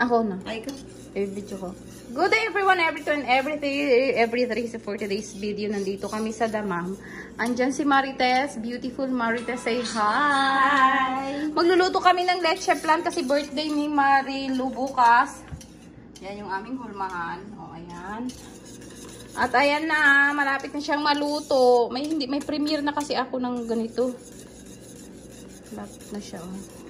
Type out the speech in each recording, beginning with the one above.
Ako na. Ay ka. I-video ko. Good day everyone, everything for today's video. Nandito kami sa Damam. Andyan si Marites, beautiful Marites, say hi! Magluluto kami ng leche flan kasi birthday ni Marilu bukas. Yan yung aming hulmahan. O, ayan. At ayan na, malapit na siyang maluto. May premiere na kasi ako ng ganito. Malapit na siya. Oh.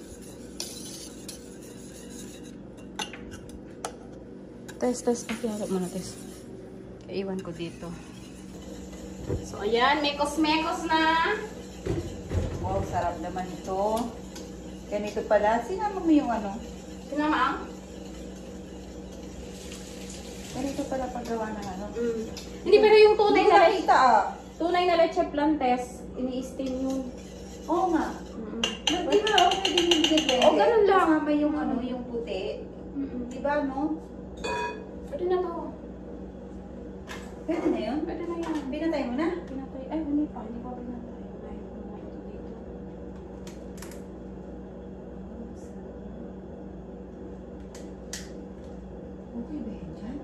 Test. Pakiharap mo na, test. Iwan ko dito. So, ayan. Mekos-mekos na. Wow, sarap naman ito. Ganito pala. Sinama mo yung ano? Sinama ang? Ganito pala paggawa ng ano? Hindi, pero yung tunay na leche. Tunay na leche flan test. Ini-steam yun. Oo nga. Di ba ako pwede yung binigay? O, ganun lang. May yung ano, yung puti. Di ba, no? Pwede na to. Pwede na yun? Pwede na yan. Pinatay mo na? Pinatay. Ay, hindi pa. Hindi pa pinatay. Ay, pumalit dito. Okay ba yun dyan?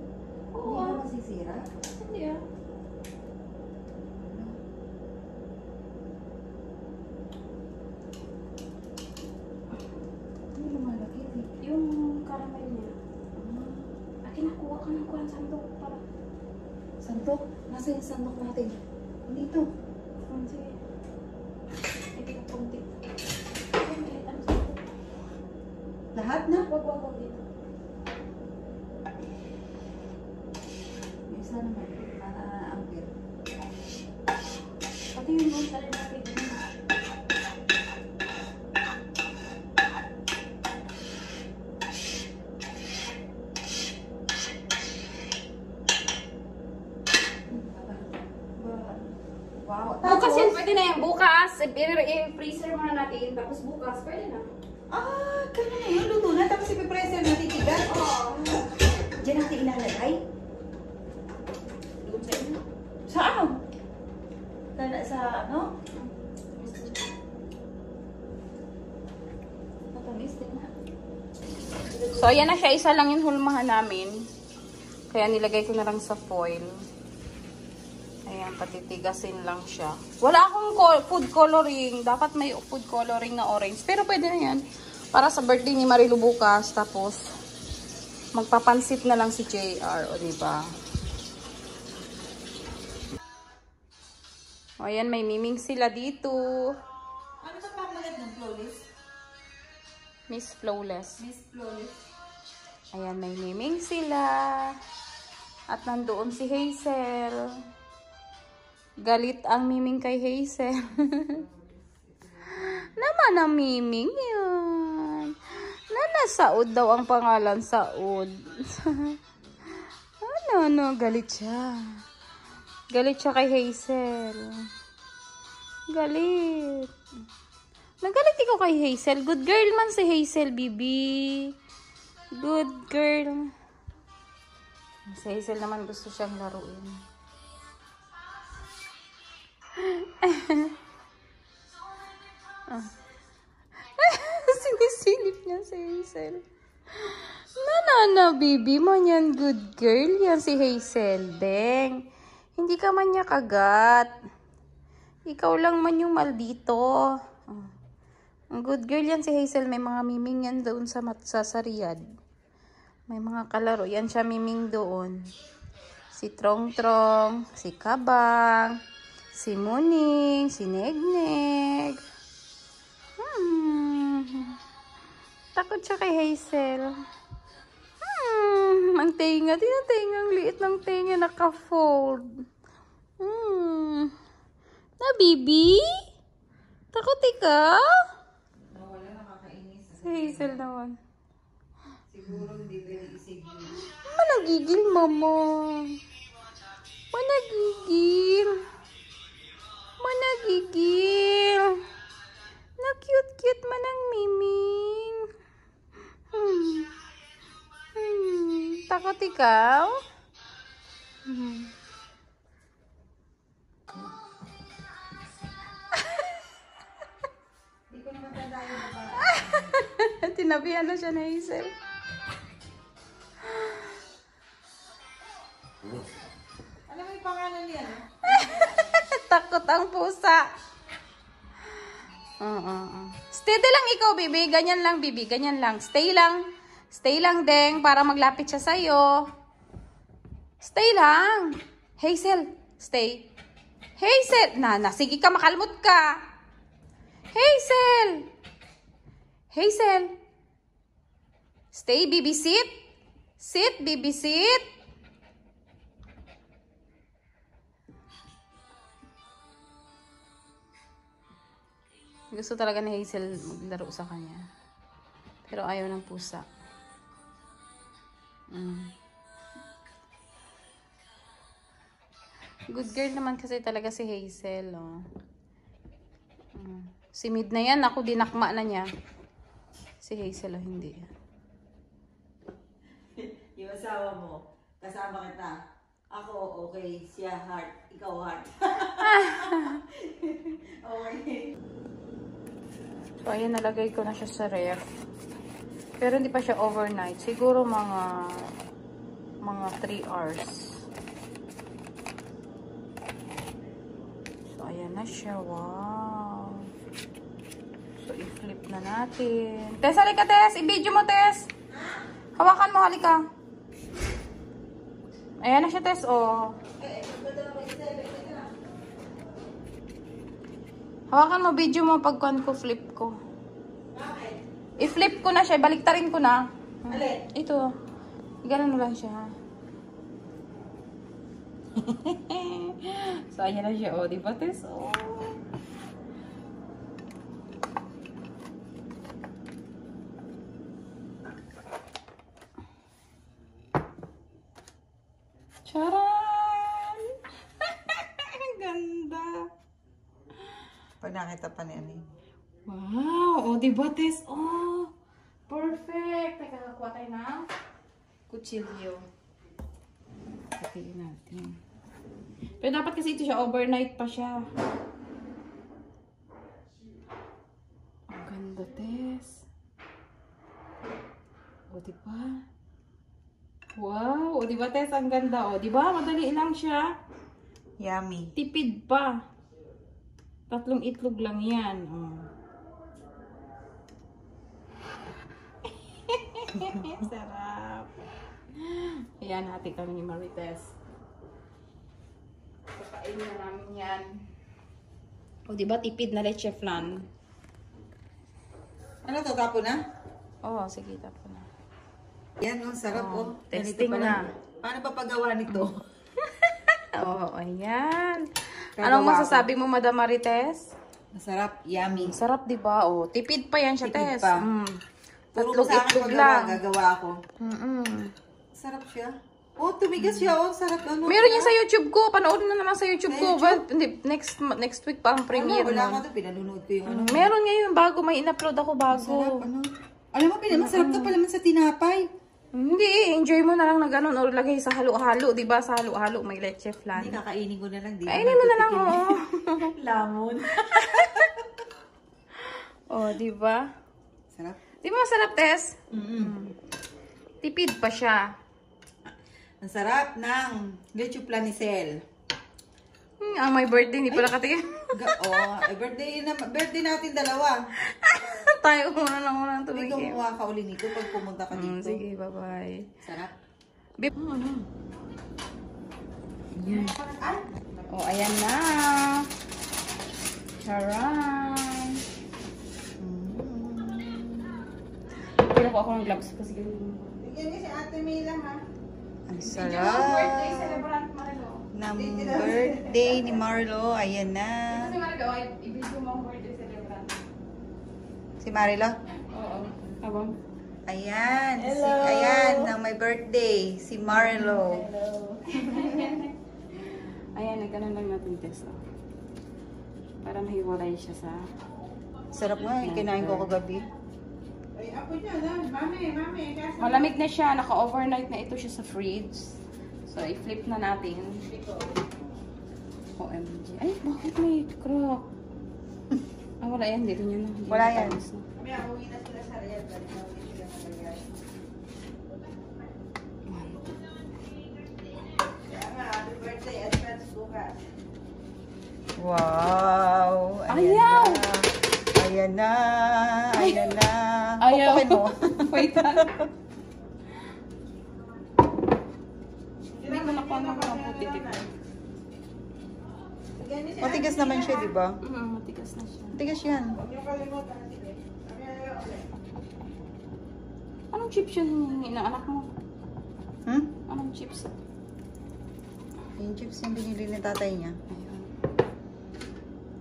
Oo. Hindi ba masisira? Hindi ah. Hindi lumalaki. Yung caramel niya. Kinakuha ka ng kuhan sandok para. Sandok? Nasa yung sandok natin? Dito. Sige. Ito ka punti. Lahat na? Wag dito. Yung isa naman. Para ampir. Pati yung nose na rin natin. Wow. Bukas yan, pwede na yan. Bukas, i-freezer muna natin. Tapos bukas, pwede na. Ah, ganun na yun. Luto na. Tapos ipipressure natin tigas. Oo. Diyan natin ilalagay. Doon sa inyo. Sa ano? Sa ano? Matamis din na. So, ayan na siya. Isa lang yung hulmahan namin. Kaya nilagay ko na lang sa foil. Ayan, patitigasin lang siya. Wala akong food coloring. Dapat may food coloring na orange. Pero pwede na yan. Para sa birthday ni Marilu bukas. Tapos, magpapansit na lang si JR. O, diba? O, ayan, may miming sila dito. Ano sa pamagat ng Flawless? Miss Flawless. Miss Flawless. Ayan, may miming sila. At nandoon si Hazel. Galit ang miming kay Hazel. Naman ang miming yun. Saud daw ang pangalan, Saud. Ano, galit siya. Galit siya kay Hazel. Galit. Nagalit ikaw kay Hazel. Good girl man si Hazel, bibi. Good girl. Si Hazel naman gusto siyang laruin. Sinisilip niya si Hazel. Baby mo yan, good girl yan si Hazel. Deng, hindi ka man niya kagat. Ikaw lang man yung maldito. Ang good girl yan si Hazel. May mga miming yan doon sa Riyadh. May mga kalaro. Yan siya miming doon. Si Trong, si Kabang, si Muning, si Negneg. Takot siya kay Hazel. Ang tenga. Tinatenga. Ang liit ng tenga. Naka-fold. Na, baby? Takot ikaw? Wala, nakakainis. Si Hazel naman. Siguro hindi isig yun. Managigil, mama. Managigil. Na cute-cute man ang miming. Takot ikaw? Hindi ko naman tanda yung Tinabihan na siya na Hazel. Alam mo yung pangalan niya, no? Takot ang pusa. Steady lang ikaw, Bibi. Ganyan lang, Bibi. Ganyan lang. Stay lang. Stay lang, Deng, para maglapit siya sa'yo. Stay lang. Hazel, stay. Hazel! Sige ka, makalmot ka. Hazel! Hazel! Stay, Bibi. Sit. Sit, Bibi. Sit. Gusto talaga ni Hazel maglaro sa kanya. Pero ayaw ng pusa. Good girl naman kasi talaga si Hazel. Oh. Si Mid na yan, ako dinakma na niya. Si Hazel, oh, hindi. Yung asawa mo, kasama kita. Ako, okay. Siya, heart. Ikaw, heart. Okay. So, ayan, nalagay ko na siya sa ref. Pero hindi pa siya overnight. Siguro mga 3 hours. So, ayan na siya. Wow. So, i-flip na natin. Tess, halika, Tess. I-video mo, Tess. Hawakan mo, halika. Ayan na siya, Tess. Oh. Hawakan mo, video mo pagkuhan ko, flip ko. I-flip ko na siya, baliktarin ko na. Alin? Ito. Ganun lang siya. So, ayan na siya. O, diba, Tess? O. Charan! Ang ganda. Pag nakita pa niya niya. Wow! O, diba, Tess? Oh! Perfect! Teka, kakuha tayo ng kutsilyo. Patayin natin. Pero dapat kasi ito siya, overnight pa siya. Ang ganda, Tess. O, diba? Wow! O, diba, Tess? Ang ganda. O, diba? Madali lang siya. Yummy. Tipid pa. 3 itlog lang yan. Oh. Sarap. Ayan, hati kami ni Marites. Pakainin na namin yan. O, diba tipid na leche flan? Ano to, tapo na? Oo, sige, tapo na. Yan, oh, sarap, oh. Testing Ganito na. pala. Paano pa paggawa nito? Oo, ayan. Gagawa Anong masasabi mo, Madam Marites? Masarap, yummy. Sarap, diba? O, tipid pa yan siya, Tipid Tess. pa. Puro 3 sa akin itlog paggawa, lang. gagawa ako. Sarap siya. Oh, tumigas siya, oh. Sarap, ano. Meron yan sa YouTube ko. Panoorin na naman sa YouTube ko. YouTube? Well, hindi, next week pa ang premiere. Wala nun. nga to, pinanunod ko yung ano. Meron ngayon bago. May in-upload ako bago. Sarap, ano. Alam mo, masarap to pala man sa tinapay. Hindi, enjoy mo na lang na ganun. O lagay sa halo-halo. Diba sa halo-halo may leche flan. Hindi, kakainin ko na lang. Kainin mo na lang, oo. Lamon. O, diba? Sarap. Di ba masarap, Tess? Tipid pa siya. Ang sarap ng leche planicel. Ang my birthday, hindi pala katingin. Birthday natin dalawa. Tayo muna lang muna Hindi tumigil. kumuha ka uli nito pag pumunta ka dito. Sige, bye-bye. Sarap. Ayan. Oh, ayan na. Charan. Pila ko ako ng gloves kasi ganun. Bigyan niya si Ate Mila, ha? Ang Birthday sarap celebrant Marlo. ng birthday ni Marlo. Ayan na. Kasi Marlo, i-video mo ang birthday celebrant. Si Marilo? Oo. Abang. Ayan. Hello. Ayan, ng my birthday. Si Marlo. Hello. Ayan, nagkaroon lang natin test. Oh. Para mahiwalay siya sa... Sarap nga. Kinain ko kagabi. Malamig na siya. Naka-overnight na ito siya sa fridge. So, i-flip na natin. OMG. Ay, bakit may crack? Ah, wala yan. Hindi rin yun. Wala yan. Kami uwi na sila sa real. Wow! Ayaw! Ayan na! Ayan na! Ayaw. Pupukin mo. Wait lang. Hindi ko nakuha ng mga puti, diba? Matigas naman siya, di ba? Matigas na siya. Matigas yan. Anong chips yun hinihingi ng anak mo? Hmm? Anong chips? Yung chips yung binili ni tatay niya. Ayun.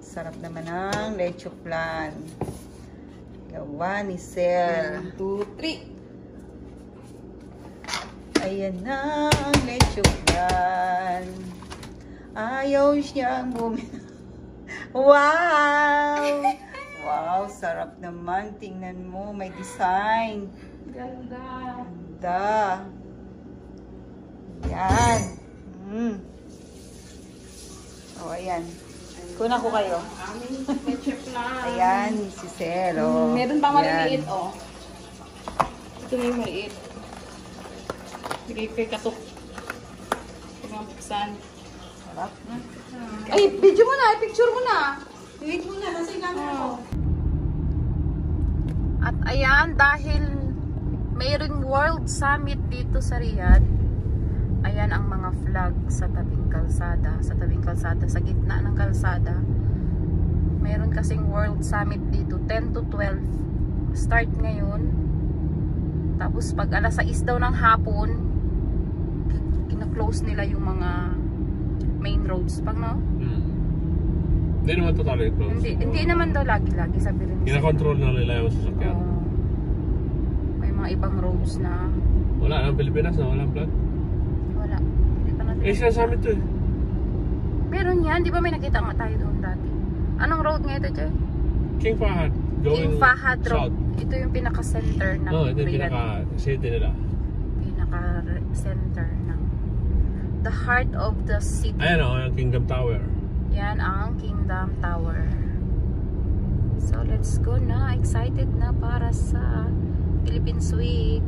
Sarap naman ng leche flan. Gawa ni Sel. 1, 2, 3. Ayan na ang leche flan. Ayaw siyang bumili. Wow! Wow, sarap naman. Tingnan mo, may design. Ganda. Ganda. Yan. O, ayan. Kuna ko kayo. Aming ketchup na. Ayan, si Celo. Meron pa maliliit, oh. Ito na yung maliit. Bigay kay Katok. Tingnan buksan. Sarap. Ay, video mo na. Picture mo na. Wait mo na, nasa ilalim ako. At ayan, dahil mayroong World Summit dito sa Riyadh, ayan ang mga flag sa tabing kalsada. Sa gitna ng kalsada. Mayroon kasing World Summit dito, 10 to 12. Start ngayon. Tapos pag alas 6 daw ng hapon, kina-close nila yung mga main roads. Pag no? Hindi naman totally closed. Hindi naman daw lagi-lagi, sabi rin. Kina-control na nila yung sasakyan. May mga ibang roads na Wala nang Pilipinas na walang flag. wala. Hindi pa natin. Sinasabi ito eh. Meron yan. Di ba may nakita nga tayo doon dati? Anong road nga ito, Joy? King Fahad. King Fahad Road. south. Ito yung pinaka-center ng No, ito yung Riyadh. pinaka-city nila. Pinaka-center ng the heart of the city. Ayan o, yung Kingdom Tower. Yan ang Kingdom Tower. So, let's go na. Excited na para sa Philippines Week.